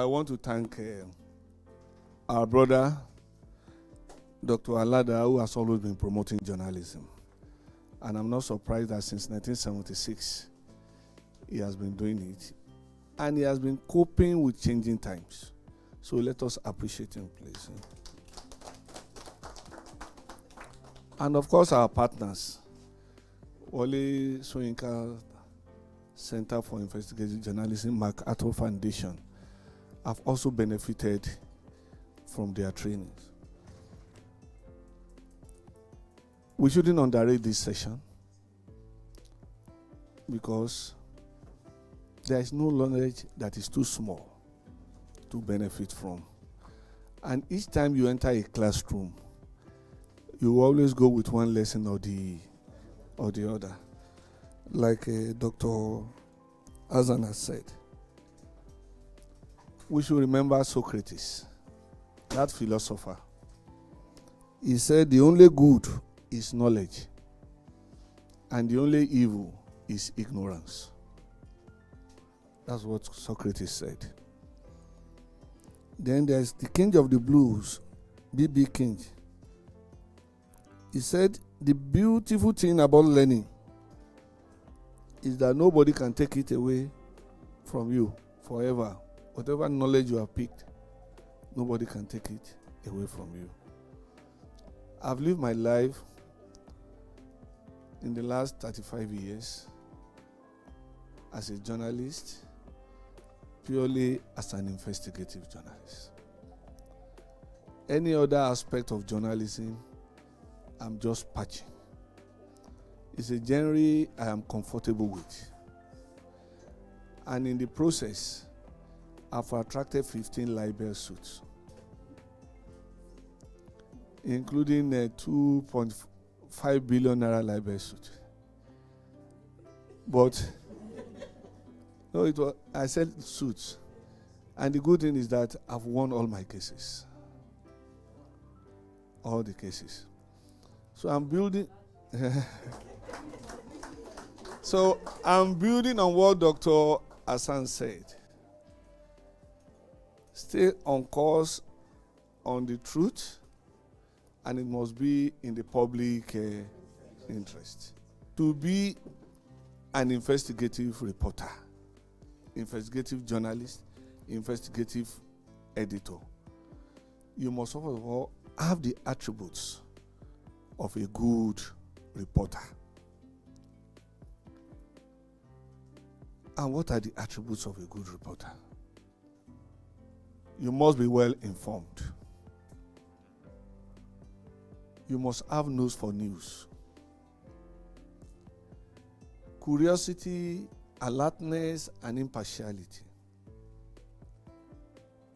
want to thank our brother, Dr. Alada, who has always been promoting journalism. And I'm not surprised that since 1976, he has been doing it. And he has been coping with changing times. So let us appreciate him, please. And of course, our partners, Wole Soyinka Center for Investigative Journalism, MacArthur Foundation, have also benefited from their trainings. We shouldn't underrate this session because there is no knowledge that is too small to benefit from. And each time you enter a classroom, you always go with one lesson or the other. Like Dr. Azan has said, we should remember Socrates, that philosopher. He said the only good is knowledge, and the only evil is ignorance. That's what Socrates said. Then there's the king of the blues, B.B. King. He said, the beautiful thing about learning is that nobody can take it away from you forever. Whatever knowledge you have picked, nobody can take it away from you. I've lived my life in the last 35 years as a journalist, purely as an investigative journalist. Any other aspect of journalism, I'm just patching. It's a genre I am comfortable with. And in the process, I've attracted 15 libel suits, including a 2.5 billion naira libel suit. But no, I said suits. And the good thing is that I've won all my cases. All the cases. So I'm building on what Dr. Hassan said. Stay on course on the truth, and it must be in the public interest. To be an investigative reporter, investigative journalist, investigative editor, you must first of all have the attributes of a good reporter. And what are the attributes of a good reporter? You must be well informed. You must have nose for news. Curiosity, alertness, and impartiality.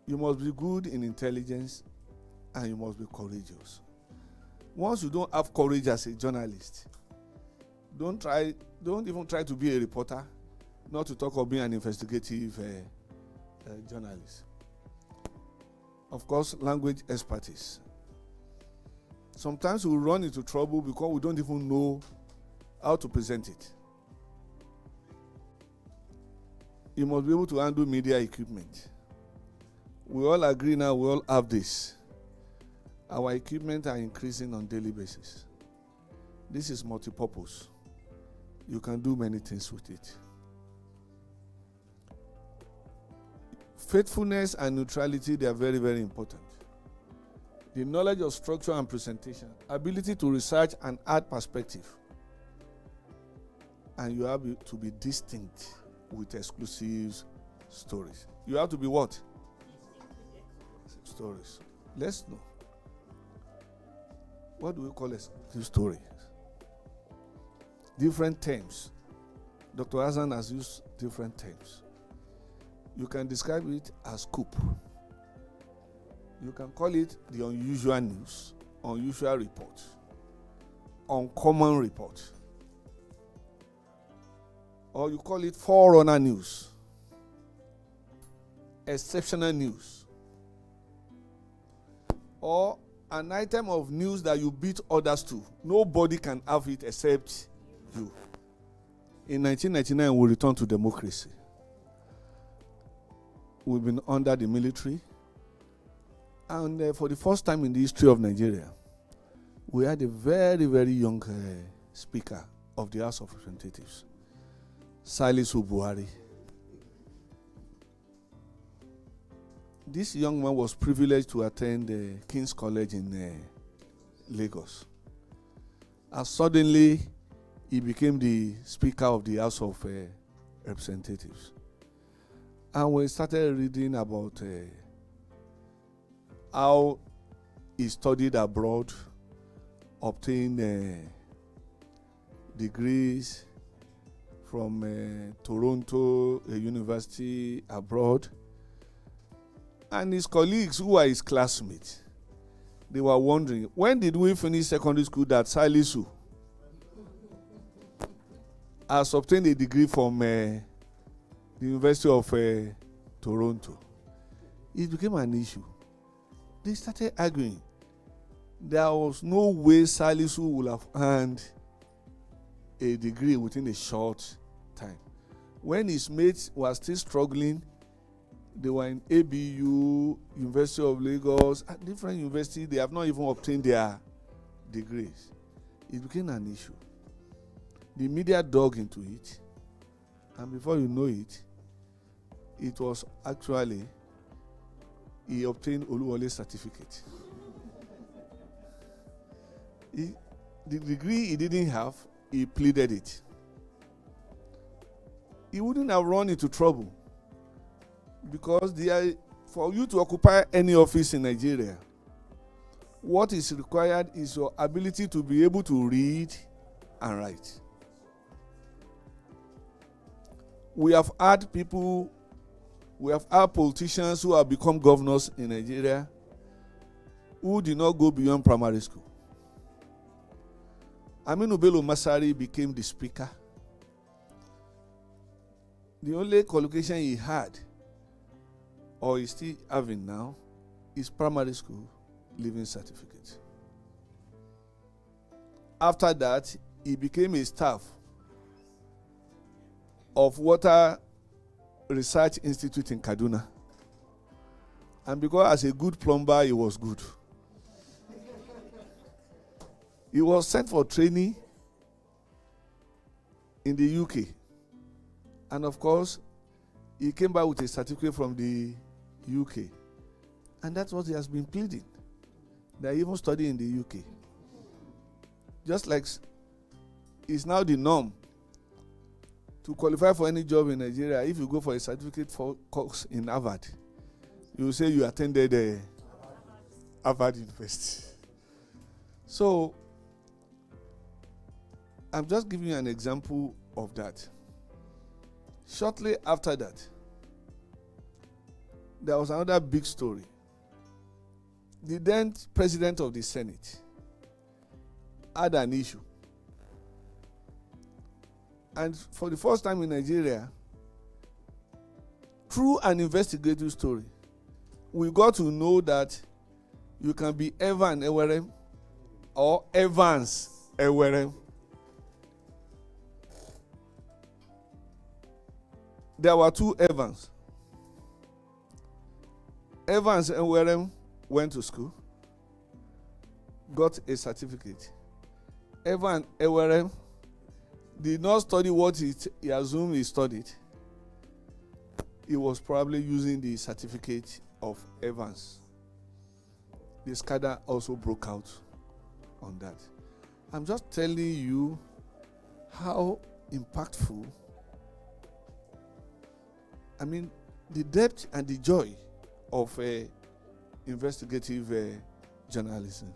You must be good in intelligence, and you must be courageous. Once you don't have courage as a journalist, don't even try to be a reporter, not to talk of being an investigative journalist. Of course, language expertise. Sometimes we run into trouble because we don't even know how to present it. You must be able to handle media equipment. We all agree now, we all have this. Our equipment are increasing on a daily basis. This is multi-purpose. You can do many things with it. Faithfulness and neutrality, they are very, very important. The knowledge of structure and presentation, ability to research and add perspective. And you have to be distinct with exclusive stories. You have to be what? Stories. Let's know. What do we call exclusive story? Different terms. Dr. Hassan has used different terms. You can describe it as scoop. You can call it the unusual news, unusual report, uncommon report. Or you call it forerunner news, exceptional news, or an item of news that you beat others to. Nobody can have it except you. In 1999, we returned to democracy. we've been under the military. And for the first time in the history of Nigeria, we had a very, very young Speaker of the House of Representatives, Salisu Buhari. This young man was privileged to attend King's College in Lagos. And suddenly, he became the Speaker of the House of Representatives. And we started reading about how he studied abroad, obtained degrees from Toronto, a university abroad. And his colleagues, who are his classmates, they were wondering, when did we finish secondary school that Salisu has obtained a degree from the University of Toronto? It became an issue. They started arguing. There was no way Salisu would have earned a degree within a short time. When his mates were still struggling, they were in ABU, University of Lagos, at different universities, they have not even obtained their degrees. It became an issue. The media dug into it, and before you know it, it was actually, he obtained Oluwole's certificate. The degree he didn't have, he pleaded it. He wouldn't have run into trouble, because for you to occupy any office in Nigeria, what is required is your ability to be able to read and write. We have had politicians who have become governors in Nigeria who did not go beyond primary school. Aminu Bello Masari became the speaker. The only qualification he had, or is still having now, is primary school leaving certificate. After that, he became a staff of Water Research Institute in Kaduna. And because as a good plumber, he was good. He was sent for training in the UK. And of course, he came back with a certificate from the UK. And that's what he has been pleading. They even study in the UK. Just like it's now the norm to qualify for any job in Nigeria. If you go for a certificate for course in Harvard, you will say you attended Harvard University. So, I'm just giving you an example of that. Shortly after that, there was another big story. The then president of the Senate had an issue. And for the first time in Nigeria, through an investigative story, we got to know that you can be Evan Ewerem or Evans Ewerem. There were two Evans. Evans Ewerem went to school, got a certificate. Evan Ewerem did not study what he assumed he studied. He was probably using the certificate of Evans. The scandal also broke out on that. I'm just telling you how impactful, the depth and the joy of investigative journalism.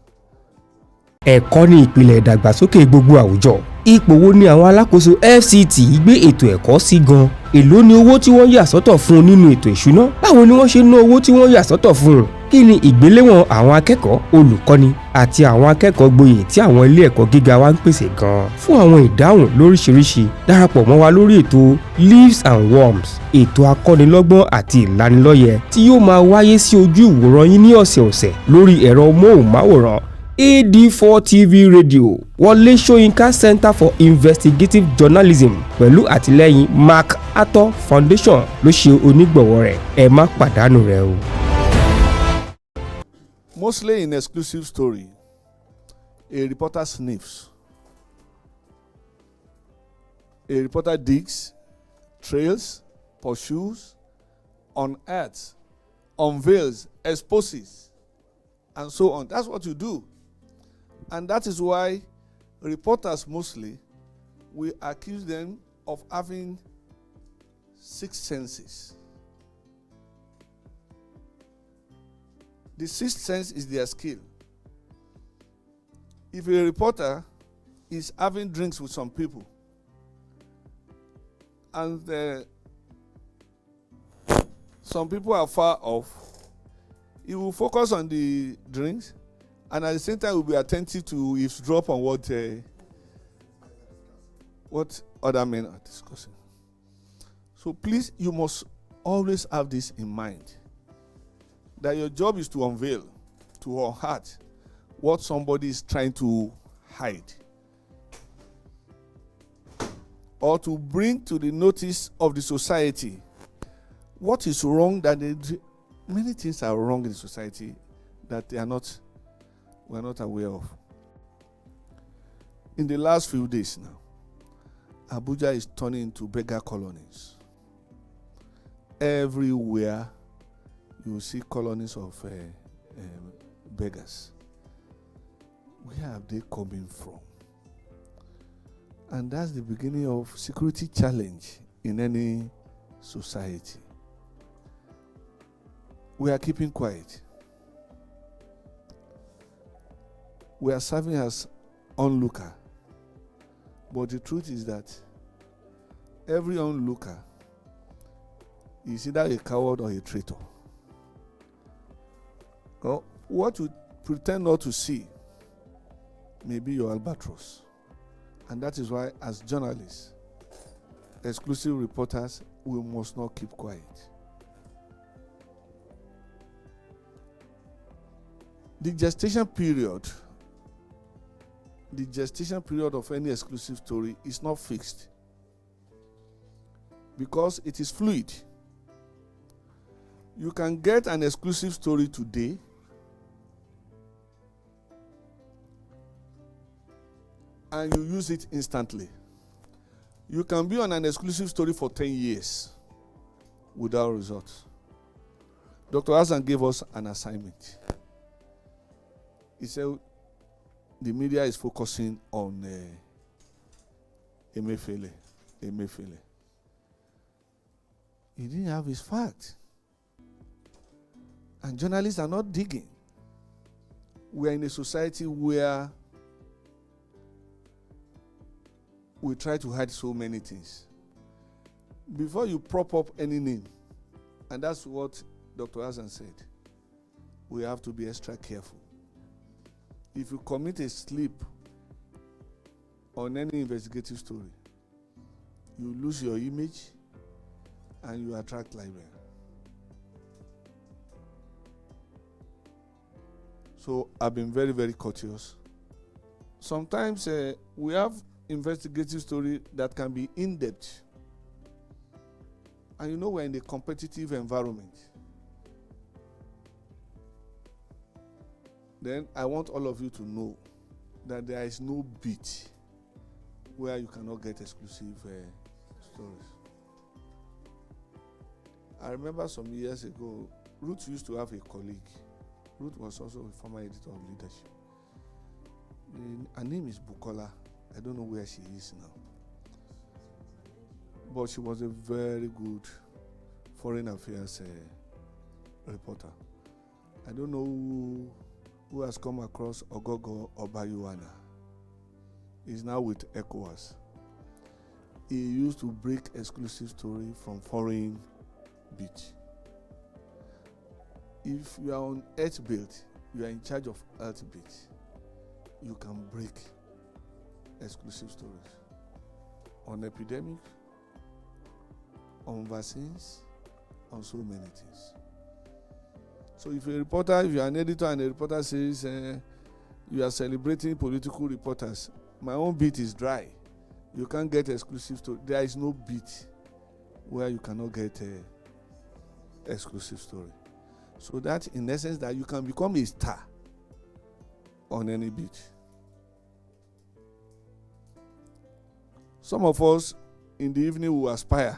Ẹ̀kọ́ ní ìpìlẹ̀ ìdàgbàsókè gbogbo àwùjọ. Ipò wo ni àwọn alákòóso FCT gbé ètò ẹ̀kọ́ sí gan? Èló ni owó tí wọ́n yà sọ́tọ̀ fún nínú ètò ìṣúná? Báwo ni wọ́n ṣe ná owó tí wọ́n yà sọ́tọ̀ fún? Kí ni ìgbéléwọ̀n àwọn akẹ́kọ̀ọ́, olùkọ́ni àti àwọn akẹ́kọ̀ọ́ gboyè tí àwọn ilé ẹ̀kọ́ gíga wa ń pèsè gan? Fún àwọn ìdáhùn lóríṣiríṣi, darapọ̀ mọ́ wa lórí ètò Leaves and Worms, ètò akọ́nilọ́gbọ́n àti ìlanilọ́yẹ tí yóò máa wáyé sí ojú ìwòran yín ní ọ̀sẹ̀ọ̀sẹ̀ lórí ẹ̀rọ móhùnmáwòrán AD4 TV Radio Wọlé Ṣóyínká Center for Investigative Journalism pẹ̀lú àtìlẹ́yìn MacArthur Foundation ló ṣe onígbọ̀wọ́ rẹ̀. Ẹ má pàdánù rẹ̀ o. Mostly in exclusive story, a reporter sniffs. A reporter digs, trails, pursues, unearths, unveils, exposes, and so on. That's what you do. And that is why reporters mostly, we accuse them of having 6 senses. The 6th sense is their skill. If a reporter is having drinks with some people, and some people are far off, he will focus on the drinks, and at the same time will be attentive to eavesdrop on what other men are discussing. So please, you must always have this in mind, that your job is to unveil, to unearth what somebody is trying to hide, or to bring to the notice of the society what is wrong. Many things are wrong in the society that we're not aware of. In the last few days now, Abuja is turning into beggar colonies. Everywhere you see colonies of beggars. Where have they coming from? And that's the beginning of security challenge in any society. We are keeping quiet. We are serving as onlooker. But the truth is that every onlooker is either a coward or a traitor. Or what you pretend not to see may be your albatross. And that is why, as journalists, exclusive reporters, we must not keep quiet. The gestation period of any exclusive story is not fixed, because it is fluid. You can get an exclusive story today, and you use it instantly. You can be on an exclusive story for 10 years without results. Dr. Hassan gave us an assignment. He said the media is focusing on Emefiele. He didn't have his facts. And journalists are not digging. We are in a society where we try to hide so many things. Before you prop up any name, and that's what Dr. Hassan said, we have to be extra careful. If you commit a slip on any investigative story, you lose your image and you attract libel. So I've been very, very courteous. Sometimes we have investigative story that can be in-depth. And we're in a competitive environment. Then I want all of you to know that there is no beat where you cannot get exclusive stories. I remember some years ago, Ruth used to have a colleague. Ruth was also a former editor of Leadership. Her name is Bukola. I don't know where she is now. But she was a very good foreign affairs reporter. I don't know who has come across Ogogo Obayuana. He's now with ECOWAS. He used to break exclusive story from foreign beach. If you are on Earth Belt, you are in charge of Earth Belt, you can break exclusive stories on epidemic, on vaccines, on so many things. So if you're an editor and a reporter says You are celebrating political reporters. My own beat is dry. You can't get exclusive story. There is no beat where you cannot get a exclusive story. So that in essence that you can become a star on any beat. Some of us in the evening will aspire.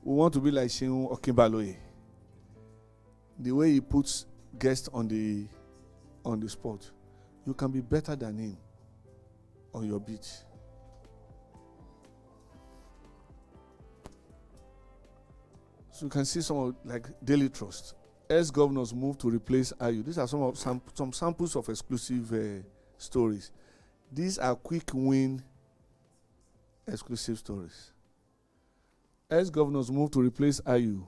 We want to be like Seun Okinbaloye. The way he puts guests on the spot. You can be better than him on your beat. So you can see some of like Daily Trust. Ex-governors moved to replace Ayu. These are some samples of exclusive stories. These are quick win exclusive stories. Ex-governors moved to replace Ayu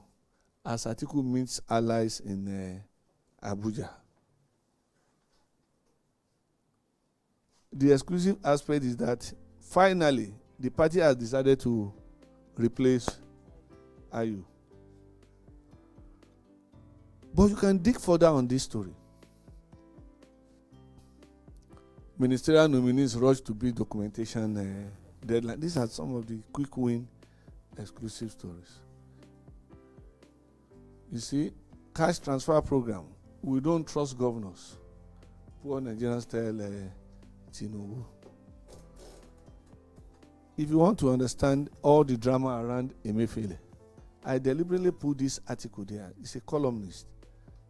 as Atiku meets allies in Abuja. The exclusive aspect is that finally the party has decided to replace Ayu. But you can dig further on this story. Ministerial nominees rush to beat documentation deadline. These are some of the quick win exclusive stories. You see, cash transfer program. We don't trust governors. Poor Nigerians tell Tinubu. If you want to understand all the drama around Emefiele, I deliberately put this article there. It's a columnist,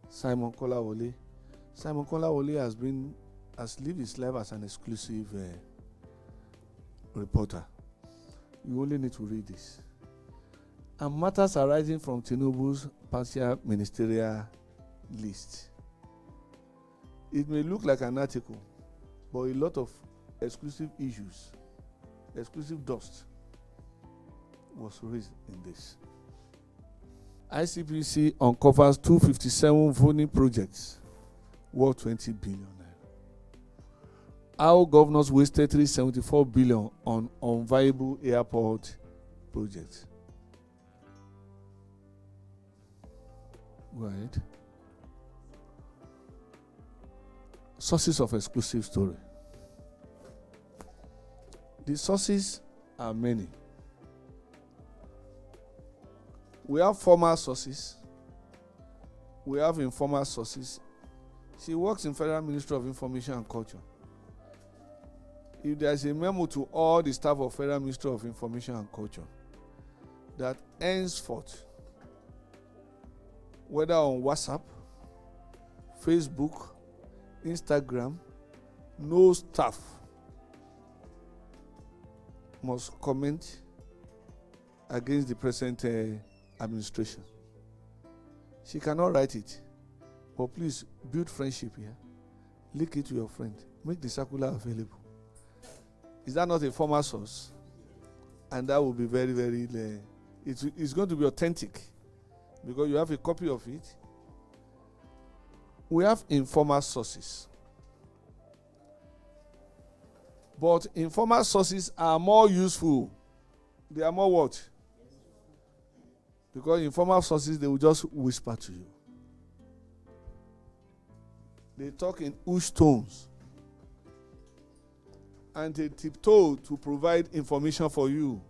Simon Kolawole. Simon Kolawole has lived his life as an exclusive reporter. You only need to read this. And matters arising from Tinubu's partial ministerial list. It may look like an article, but a lot of exclusive issues, exclusive dust was raised in this. ICPC uncovers 257 voting projects worth 20 billion. How governors wasted 374 billion on unviable airport projects. Go ahead. Sources of exclusive story. The sources are many. We have formal sources. We have informal sources. She works in Federal Ministry of Information and Culture. If there's a memo to all the staff of Federal Ministry of Information and Culture that henceforth, whether on WhatsApp, Facebook, Instagram, no staff must comment against the present administration. She cannot write it, but please build friendship here. Link it to your friend. Make the circular available. Is that not a formal source? And that will be very, very, it's going to be authentic because you have a copy of it. We have informal sources. But informal sources are more useful. They are more what? Because informal sources, they will just whisper to you. They talk in hushed tones. And they tiptoe to provide information for you.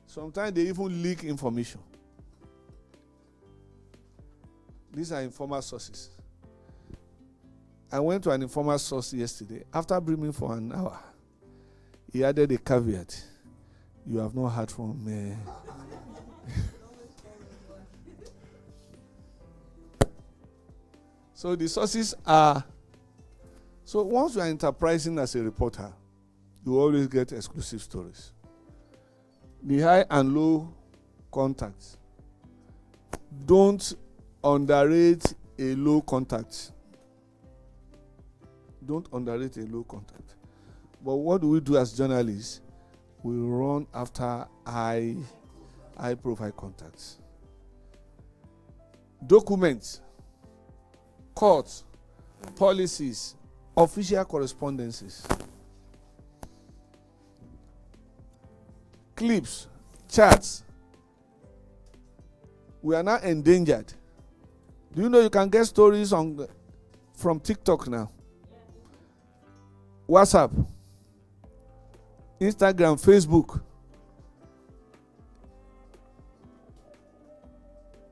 Sometimes they even leak information. These are informal sources. I went to an informal source yesterday. After briefing for an hour, he added a caveat. You have not heard from me. So the sources are... So once you are enterprising as a reporter, you always get exclusive stories. The high and low contacts. Don't underrate a low contact. Don't underrate a low contact. But what do we do as journalists? We run after high profile contacts. Documents, courts, policies, official correspondences, clips, charts. We are now endangered. Do you know you can get stories from TikTok now? WhatsApp, Instagram, Facebook.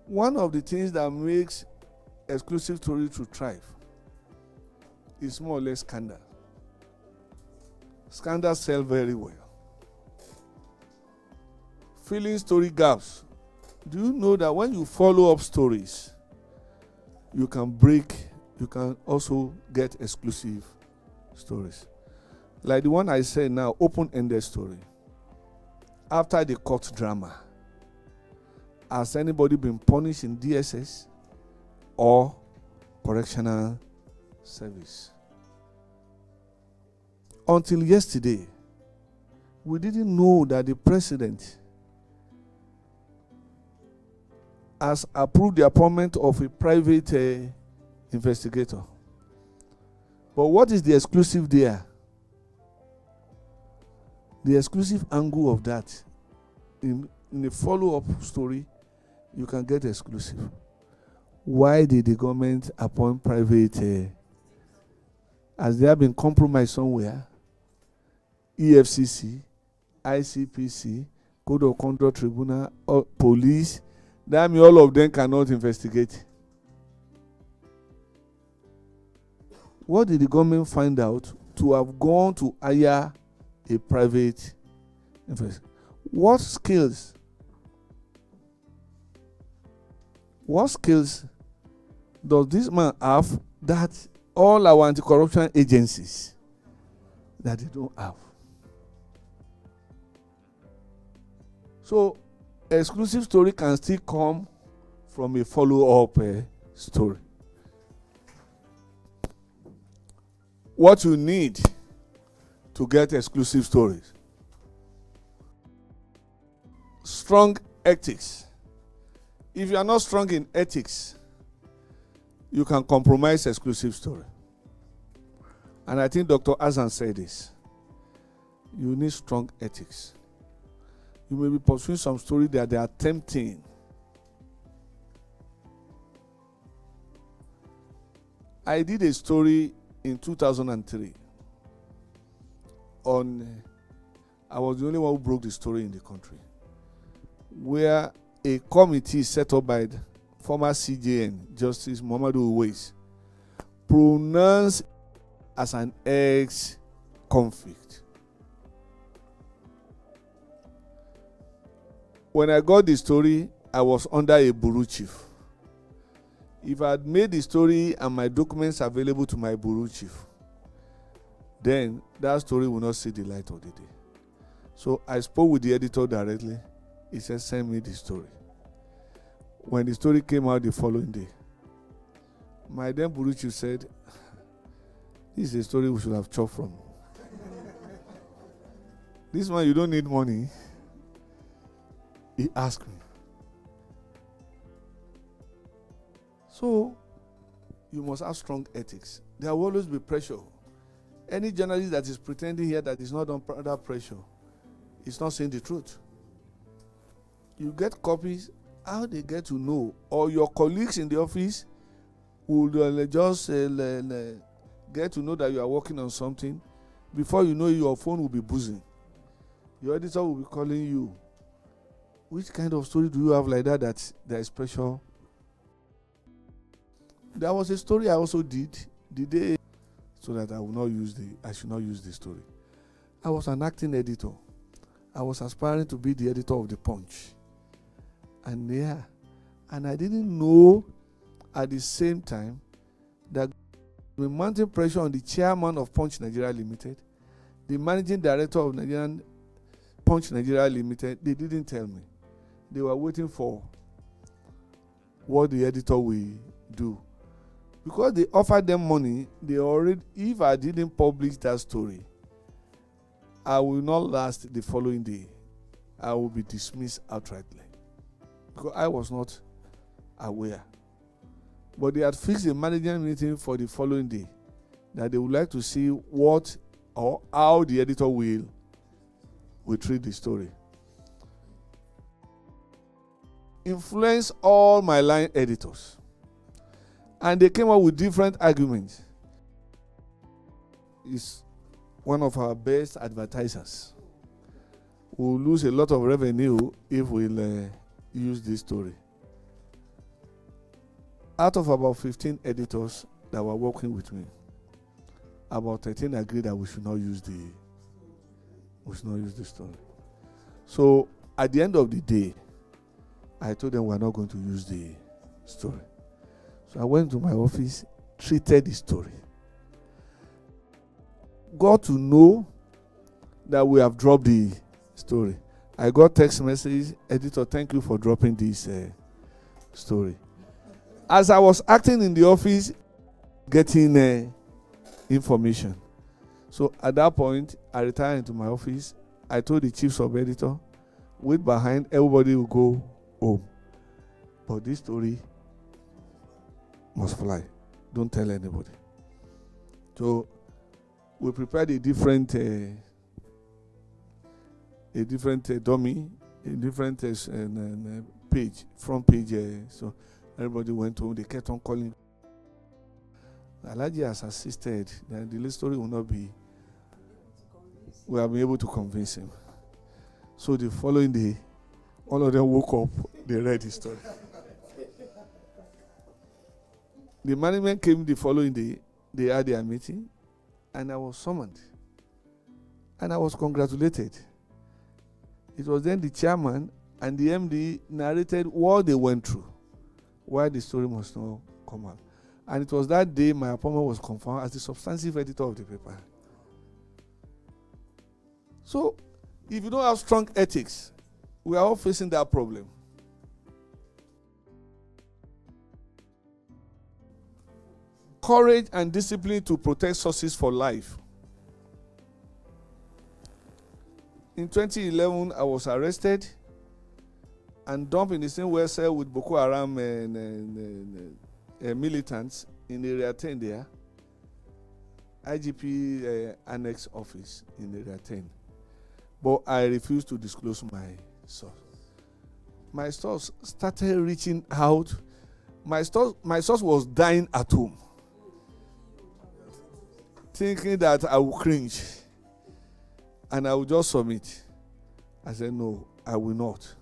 One of the things that makes exclusive story to thrive is more or less scandal. Scandals sell very well. Filling story gaps. Do you know that when you follow up stories, you can also get exclusive stories? Like the one I said now, open-ended story. After the court drama, has anybody been punished in DSS or correctional service? Until yesterday, we didn't know that the president has approved the appointment of a private investigator. But what is the exclusive there? The exclusive angle of that, in a follow-up story, you can get exclusive. Why did the government appoint private? Has there been compromise somewhere? EFCC, ICPC, Code of Conduct Tribunal, or police? That means all of them cannot investigate. What did the government find out to have gone to hire a private investigator? What skills does this man have that all our anti-corruption agencies that they don't have? So, exclusive story can still come from a follow-up story. What you need to get exclusive stories: strong ethics. If you are not strong in ethics, you can compromise exclusive story. And I think Dr. Azan said this. You need strong ethics. You may be pursuing some story that they are tempting. I did a story in 2003 on, I was the only one who broke the story in the country, where a committee set up by the former CJN, Justice Muhammadu Uwais, pronounced as an ex-convict. When I got the story, I was under a bureau chief. If I had made the story and my documents available to my bureau chief, then that story will not see the light of the day. So I spoke with the editor directly. He said, send me the story. When the story came out the following day, my then bureau chief said, this is a story we should have chopped from. This one, you don't need money. He asked me. So, you must have strong ethics. There will always be pressure. Any journalist that is pretending here that is not under pressure is not saying the truth. You get copies, how they get to know, or your colleagues in the office will just get to know that you are working on something. Before you know it, your phone will be buzzing. Your editor will be calling you. Which kind of story do you have like that is special? There was a story I also did the day, so that I should not use the story. I was an acting editor. I was aspiring to be the editor of The Punch. And I didn't know at the same time that the mounting pressure on the chairman of Punch Nigeria Limited, the managing director of Punch Nigeria Limited, they didn't tell me. They were waiting for what the editor will do. Because they offered them money, if I didn't publish that story, I will not last the following day. I will be dismissed outrightly. Because I was not aware. But they had fixed a management meeting for the following day, that they would like to see what or how the editor will treat the story. Influence all my line editors. And they came up with different arguments. It's one of our best advertisers. We'll lose a lot of revenue if we'll use this story. Out of about 15 editors that were working with me, about 13 agreed that we should not use the story. So at the end of the day, I told them we're not going to use the story. So I went to my office, treated the story. Got to know that we have dropped the story. I got text message, editor, thank you for dropping this story. As I was acting in the office, getting information. So at that point, I retired into my office. I told the chief sub-editor, wait behind, everybody will go home. But this story must fly. Don't tell anybody. So we prepared a different dummy, a different page, front page. So everybody went home. They kept on calling. Alhaji has assisted. That the story will not be. We have been able to convince him. So the following day, all of them woke up. They read the story. The management came the following day. They had their meeting, and I was summoned, and I was congratulated. It was then the chairman and the MD narrated what they went through, why the story must not come out. And it was that day my appointment was confirmed as the substantive editor of the paper. So, if you don't have strong ethics, we are all facing that problem. Courage and discipline to protect sources for life. In 2011, I was arrested and dumped in the same well cell with Boko Haram militants in Area 10 there, IGP Annex Office in Area 10. But I refused to disclose my source. My source started reaching out. My source was dying at home, thinking that I would cringe and I would just submit. I said, no, I will not.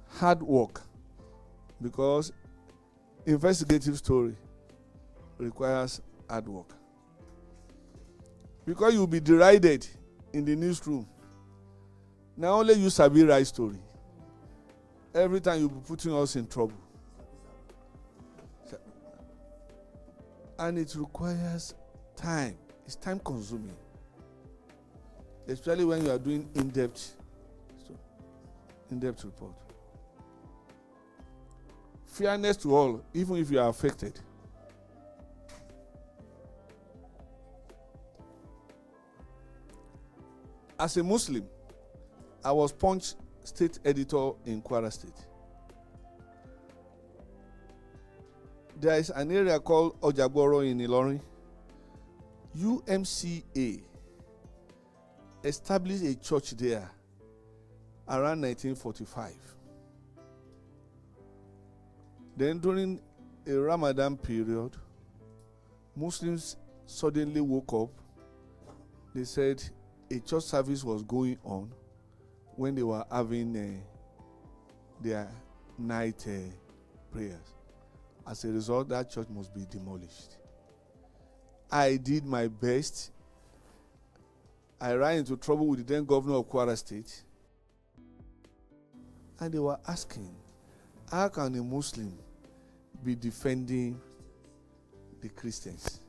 Hard work, because investigative story requires hard work. Because you'll be derided in the newsroom. Not only you sabi write story, every time you'll be putting us in trouble. And it requires time. It's time consuming. Especially when you are doing in-depth report. Fairness to all, even if you are affected. As a Muslim, I was Punch state editor in Kwara State. There is an area called Ojagboro in Ilorin. UMCA established a church there around 1945. Then during a Ramadan period, Muslims suddenly woke up. They said a church service was going on when they were having their night prayers. As a result, that church must be demolished. I did my best. I ran into trouble with the then governor of Kwara State. And they were asking, how can a Muslim be defending the Christians?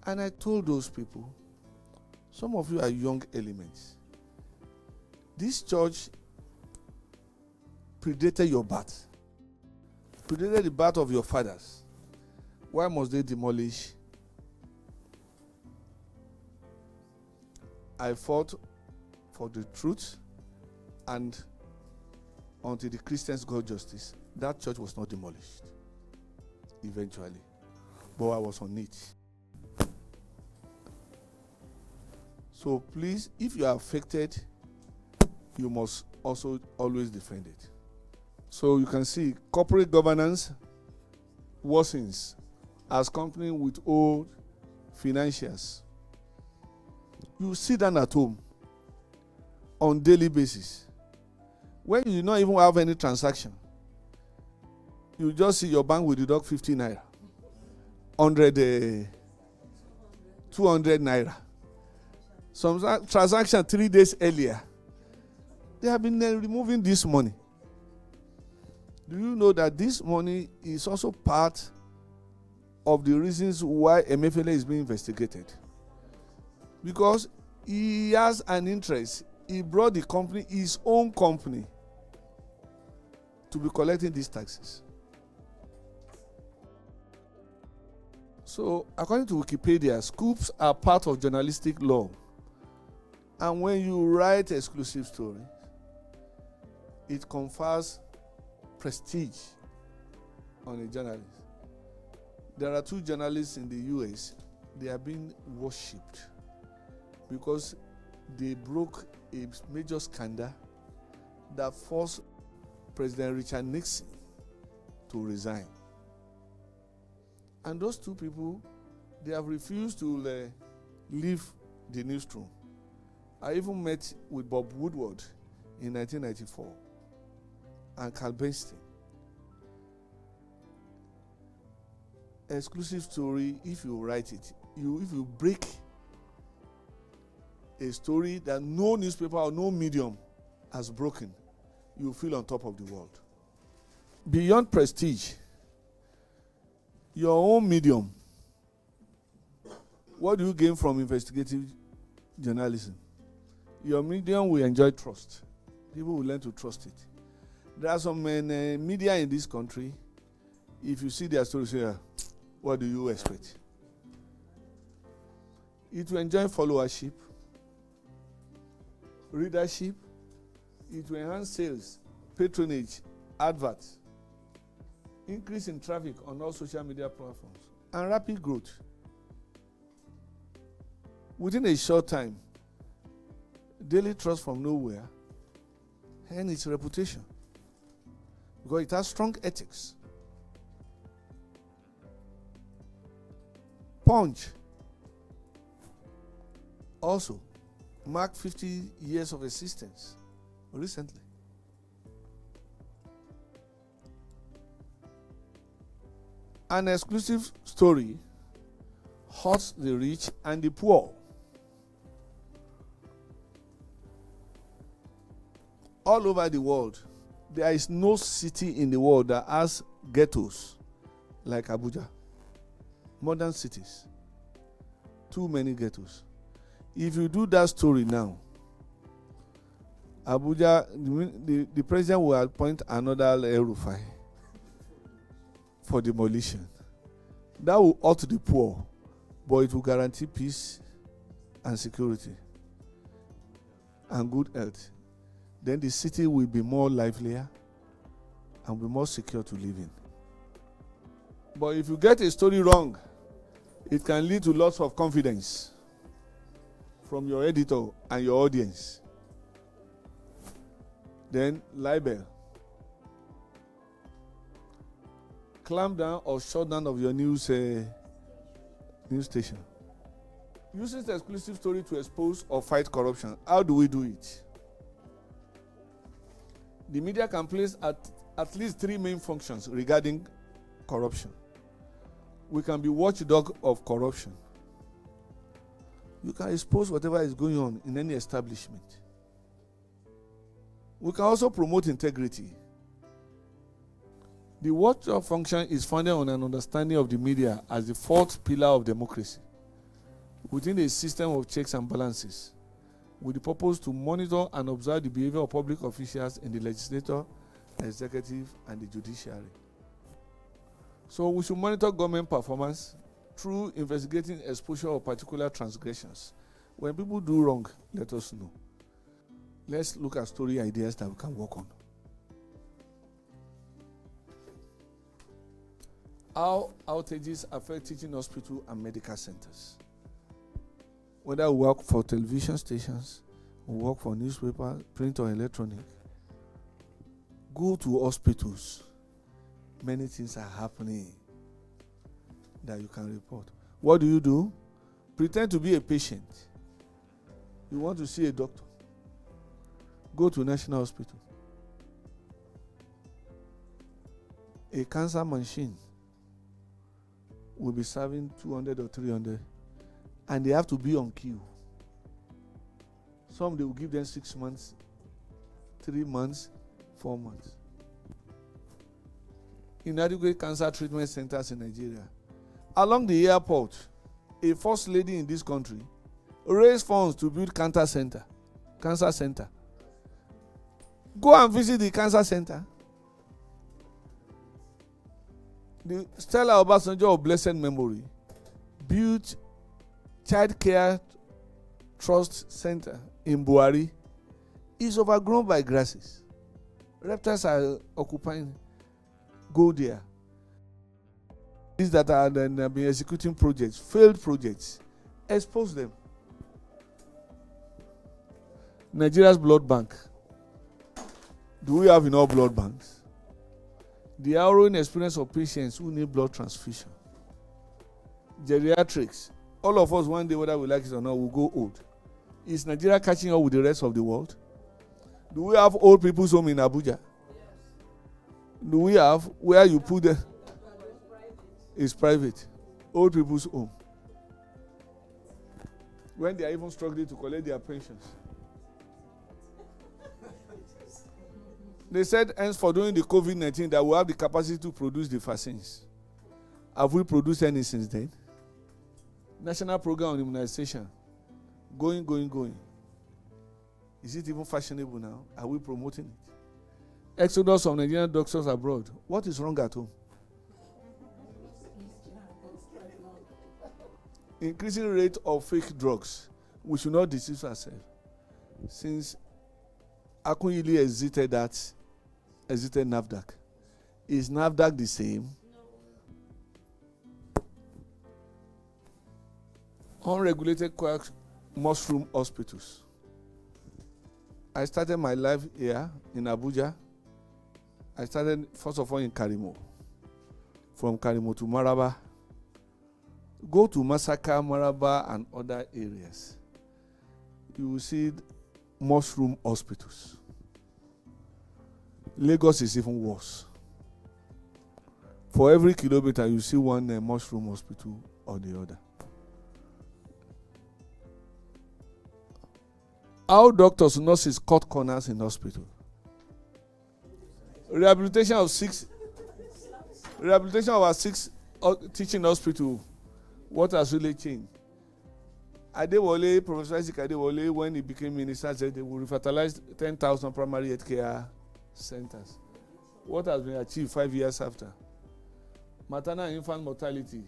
And I told those people, some of you are young elements. This church predated your birth, predated the birth of your fathers. Why must they demolish? I fought for the truth, and until the Christians got justice, that church was not demolished eventually. But I was on it. So please, if you are affected, you must also always defend it. So you can see corporate governance worsens as company with old financials. You sit down at home on daily basis. When you do not even have any transaction, you just see your bank will deduct 50 naira, 100, 200 naira. Some transaction 3 days earlier, they have been removing this money. Do you know that this money is also part of the reasons why Emefiele is being investigated? Because he has an interest. He brought the company, his own company, to be collecting these taxes. So, according to Wikipedia, scoops are part of journalistic law. And when you write exclusive stories, it confers prestige on a journalist. There are 2 journalists in the US. They are being worshipped because they broke a major scandal that forced President Richard Nixon to resign. And those 2 people, they have refused to leave the newsroom. I even met with Bob Woodward in 1994 and Carl Bernstein. Exclusive story, if you write it, if you break a story that no newspaper or no medium has broken, you feel on top of the world. Beyond prestige, your own medium, what do you gain from investigative journalism? Your medium will enjoy trust. People will learn to trust it. There are some media in this country, if you see their stories here, what do you expect? It will enjoy followership, readership, it will enhance sales, patronage, adverts, increase in traffic on all social media platforms, and rapid growth. Within a short time, Daily Trust from nowhere earned its reputation because it has strong ethics. Punch also marked 50 years of existence recently. An exclusive story hurts the rich and the poor. All over the world, there is no city in the world that has ghettos like Abuja. Modern cities. Too many ghettos. If you do that story now, Abuja, the president will appoint another El-Rufai for demolition. That will hurt the poor, but it will guarantee peace and security and good health. Then the city will be more livelier and be more secure to live in. But if you get a story wrong, it can lead to loss of confidence from your editor and your audience. Then libel. Clamp down or shut down of your news station. Using the exclusive story to expose or fight corruption. How do we do it? The media can place at least 3 main functions regarding corruption. We can be watchdog of corruption. You can expose whatever is going on in any establishment. We can also promote integrity. The watchdog function is founded on an understanding of the media as the 4th pillar of democracy within a system of checks and balances, with the purpose to monitor and observe the behavior of public officials in the legislature, executive, and the judiciary. So we should monitor government performance through investigating exposure of particular transgressions. When people do wrong, let us know. Let's look at story ideas that we can work on. How outages affect teaching hospitals and medical centers. Whether we work for television stations, we work for newspaper, print or electronic, go to hospitals. Many things are happening. that you can report. What do? Pretend to be a patient. You want to see a doctor. Go to National Hospital. A cancer machine will be serving 200 or 300, and they have to be on queue. Some they will give them 6 months, 3 months, 4 months. Inadequate cancer treatment centers in Nigeria. Along the airport, a first lady in this country raised funds to build cancer center. Go and visit the cancer center. The Stella Obasanjo of blessed memory built child care trust center in Buhari. Is overgrown by grasses. Reptiles are occupying. Go there. These that are then been executing projects, failed projects, expose them. Nigeria's blood bank. Do we have enough blood banks? The harrowing experience of patients who need blood transfusion. Geriatrics. All of us one day, whether we like it or not, will go old. Is Nigeria catching up with the rest of the world? Do we have old people's home in Abuja? Do we have where you put them? It's private. Old people's home. When they are even struggling to collect their pensions. They said, hence for doing the COVID-19, that we have the capacity to produce the vaccines. Have we produced any since then? National program on immunization. Going. Is it even fashionable now? Are we promoting it? Exodus of Nigerian doctors abroad. What is wrong at home? Increasing rate of fake drugs. We should not deceive ourselves. Since Akunyili exited NAFDAC. Is NAFDAC the same? Unregulated quack mushroom hospitals. I started my life here in Abuja. I started first of all in Karimo. From Karimo to Maraba. Go to Masaka, Maraba, and other areas. You will see mushroom hospitals. Lagos is even worse. For every kilometer, you see one mushroom hospital or the other. How doctors and nurses cut corners in hospital. Rehabilitation of our 6 teaching hospital. What has really changed? Adewale, Professor Isaac Adewale, when he became minister, said they will revitalize 10,000 primary health care centers. What has been achieved 5 years after? Maternal and infant mortality.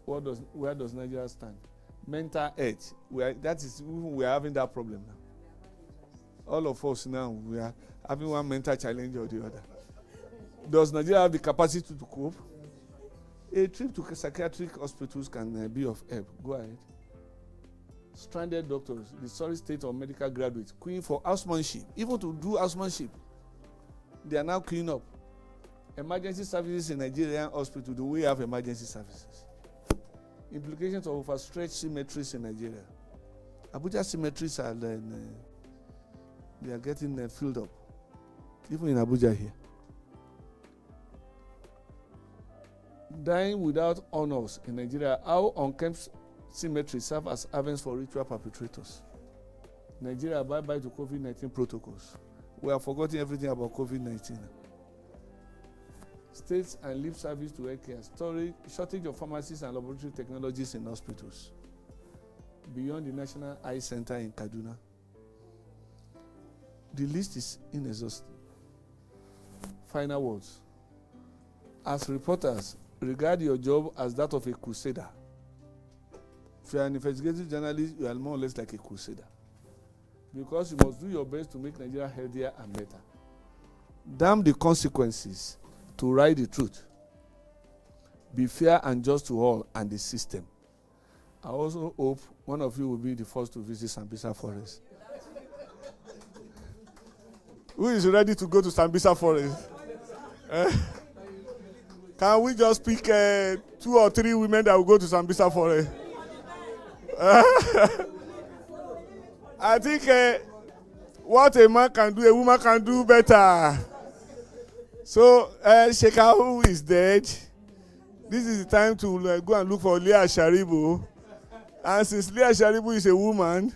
Where does Nigeria stand? Mental health. We are having that problem now. All of us now, we are having one mental challenge or the other. Does Nigeria have the capacity to cope? A trip to psychiatric hospitals can be of help. Go ahead. Stranded doctors, the sorry state of medical graduates, queuing for housemanship. Even to do housemanship, they are now queuing up. Emergency services in Nigerian hospital, do we have emergency services? Implications of overstretched cemeteries in Nigeria. Abuja cemeteries are they are getting filled up. Even in Abuja here. Dying without honors in Nigeria. How unkempt cemeteries serve as havens for ritual perpetrators. Nigeria abide to COVID-19 protocols. We have forgotten everything about COVID-19. States and lip service to healthcare. Shortage of pharmacists and laboratory technologies in hospitals. Beyond the National Eye Center in Kaduna. The list is inexhaustive. Final words. As reporters, regard your job as that of a crusader. If you are an investigative journalist, you are more or less like a crusader. Because you must do your best to make Nigeria healthier and better. Damn the consequences to write the truth. Be fair and just to all and the system. I also hope one of you will be the first to visit Sambisa Forest. Who is ready to go to Sambisa Forest? Can we just pick 2 or 3 women that will go to Sambisa for it? I think what a man can do, a woman can do better. So, Shekau is dead. This is the time to go and look for Leah Sharibu. And since Leah Sharibu is a woman,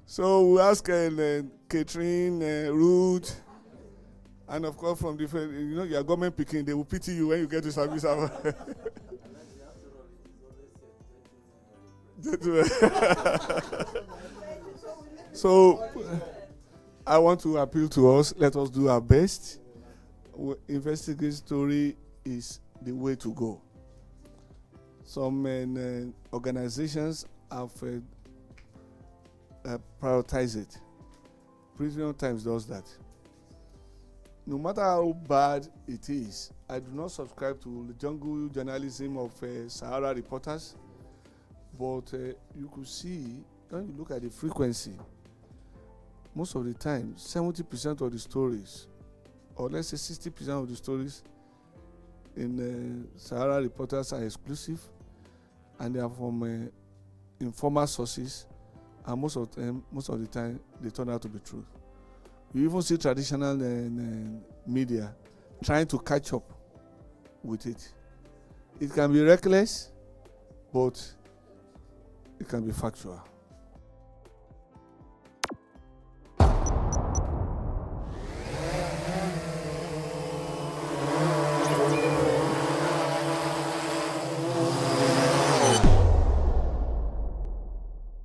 so we'll ask Catherine, Ruth, and of course from different, your government picking, they will pity you when you get to service. So, I want to appeal to us, let us do our best. Investigative story is the way to go. Some organizations have prioritized it. Prison Times does that. No matter how bad it is, I do not subscribe to the jungle journalism of Sahara reporters, but you could see, when you look at the frequency, most of the time, 70% of the stories, or let's say 60% of the stories in Sahara reporters are exclusive, and they are from informal sources, and most of the time, they turn out to be true. You even see traditional media trying to catch up with it. It can be reckless, but it can be factual.